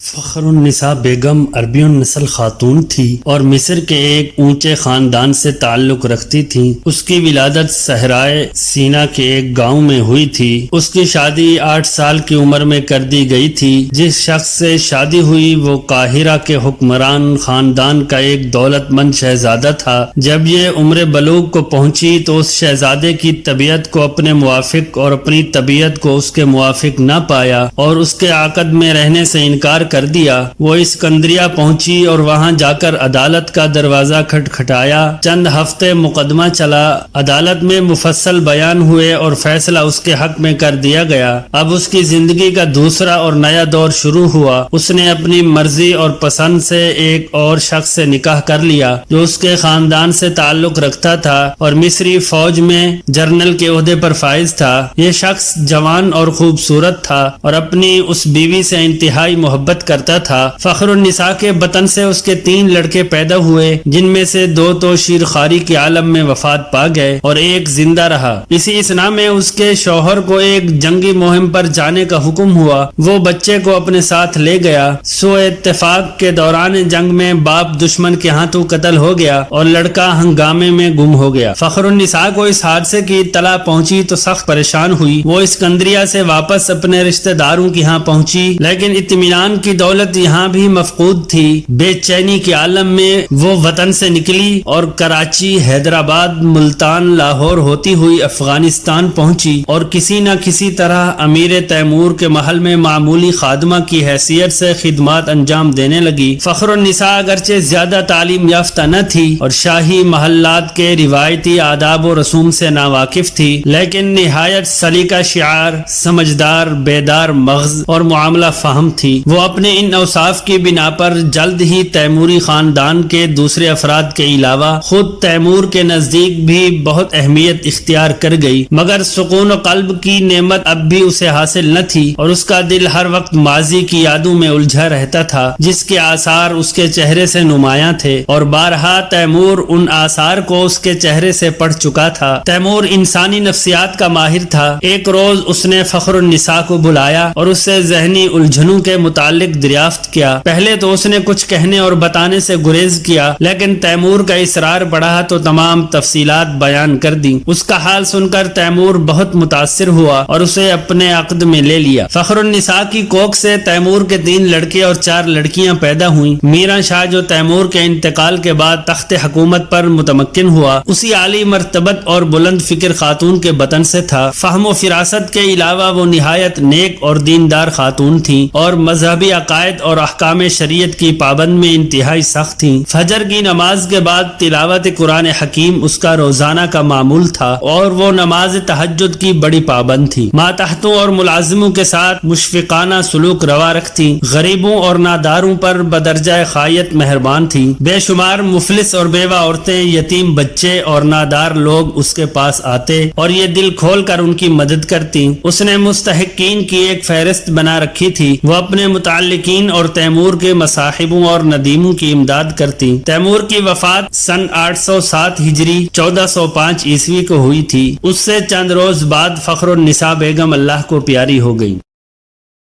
فخر النساء بیگم عربی النسل خاتون تھی اور مصر کے ایک اونچے خاندان سے تعلق رکھتی تھیں۔ اس کی ولادت صحرائے سینا کے ایک گاؤں میں ہوئی تھی۔ اس کی شادی 8 سال کی عمر میں کر دی گئی تھی۔ جس شخص سے شادی ہوئی وہ قاہرہ کے حکمران خاندان کا ایک دولت مند شہزادہ تھا۔ جب یہ عمر بلوغ کو پہنچی تو اس شہزادے کی طبیعت کو اپنے موافق اور اپنی طبیعت کو اس کے موافق نہ پایا اور اس کے عقد میں رہنے سے انکار کر دیا۔ وہ اسکندریہ پہنچی اور وہاں جا کر عدالت کا دروازہ کھٹکھٹایا۔ چند ہفتے مقدمہ چلا۔ عدالت میں مفصل بیان ہوئے اور فیصلہ اس کے حق میں کر دیا گیا۔ اب اس کی زندگی کا دوسرا اور نیا دور شروع ہوا۔ اس نے اپنی مرضی اور پسند سے ایک اور شخص سے نکاح کر لیا جو اس کے خاندان سے تعلق رکھتا تھا اور مصری فوج میں جنرل کے عہدے پر فائز تھا۔ یہ شخص جوان اور خوبصورت تھا اور اپنی اس بیوی سے انتہائی محبت کرتا تھا۔ فخر النساء کے بطن سے اس کے 3 لڑکے پیدا ہوئے جن میں سے 2 تو شیرخواری کے عالم میں وفات پا گئے اور ایک زندہ رہا۔ اسی اثناء میں اس کے شوہر کو ایک جنگی مہم پر جانے کا حکم ہوا۔ وہ بچے کو اپنے ساتھ لے گیا۔ سوء اتفاق کے دوران جنگ میں باپ دشمن کے ہاتھوں قتل ہو گیا اور لڑکا ہنگامے میں گم ہو گیا۔ فخر النساء کو اس حادثے کی اطلاع پہنچی تو سخت پریشان ہوئی۔ وہ اسکندریہ سے واپس اپنے رشتہ داروں کے ہاں پہنچی لیکن اطمینان کی دولت یہاں بھی مفقود تھی۔ بے چینی کے عالم میں وہ وطن سے نکلی اور کراچی، حیدرآباد، ملتان، لاہور ہوتی ہوئی افغانستان پہنچی اور کسی نہ کسی طرح امیر تیمور کے محل میں معمولی خادمہ کی حیثیت سے خدمات انجام دینے لگی۔ فخر النساء اگرچہ زیادہ تعلیم یافتہ نہ تھی اور شاہی محلات کے روایتی آداب و رسوم سے ناواقف تھی لیکن نہایت سلیقہ شعار، سمجھدار، بیدار مغز اور معاملہ فہم تھی۔ وہ اپنے ان اوصاف کی بنا پر جلد ہی تیموری خاندان کے دوسرے افراد کے علاوہ خود تیمور کے نزدیک بھی بہت اہمیت اختیار کر گئی، مگر سکون و قلب کی نعمت اب بھی اسے حاصل نہ تھی اور اس کا دل ہر وقت ماضی کی یادوں میں الجھا رہتا تھا جس کے آثار اس کے چہرے سے نمایاں تھے اور بارہا تیمور ان آثار کو اس کے چہرے سے پڑھ چکا تھا۔ تیمور انسانی نفسیات کا ماہر تھا۔ ایک روز اس نے فخر النساء کو بلایا اور اس سے ذہنی الجھنوں کے متعلق دریافت کیا۔ پہلے تو اس نے کچھ کہنے اور بتانے سے گریز کیا لیکن تیمور کا اصرار بڑھا تو تمام تفصیلات بیان کر دی۔ اس کا حال سن کر تیمور بہت متاثر ہوا اور اسے اپنے عقد میں لے لیا۔ فخر النساء کی کوکھ سے تیمور کے 3 لڑکے اور 4 لڑکیاں پیدا ہوئیں۔ میرا شاہ جو تیمور کے انتقال کے بعد تخت حکومت پر متمکن ہوا اسی عالی مرتبت اور بلند فکر خاتون کے بطن سے تھا۔ فہم و فراست کے علاوہ وہ نہایت نیک اور دیندار خاتون تھیں اور مذہبی عقائد اور احکام شریعت کی پابند میں انتہائی سخت تھیں۔ فجر کی نماز کے بعد تلاوت قرآن حکیم اس کا روزانہ کا معمول تھا اور وہ نماز تہجد کی بڑی پابند تھی۔ ماتحتوں اور ملازموں کے ساتھ مشفقانہ سلوک روا رکھتی، غریبوں اور ناداروں پر بدرجہ خیریت مہربان تھی۔ بے شمار مفلس اور بیوہ عورتیں، یتیم بچے اور نادار لوگ اس کے پاس آتے اور یہ دل کھول کر ان کی مدد کرتی۔ اس نے مستحقین کی ایک فہرست بنا رکھی تھی۔ وہ اپنے متعلقین اور تیمور کے مصاحبوں اور ندیموں کی امداد کرتی۔ تیمور کی وفات سن 807 ہجری 1405 عیسوی کو ہوئی تھی۔ اس سے چند روز بعد فخر النساء بیگم اللہ کو پیاری ہو گئی۔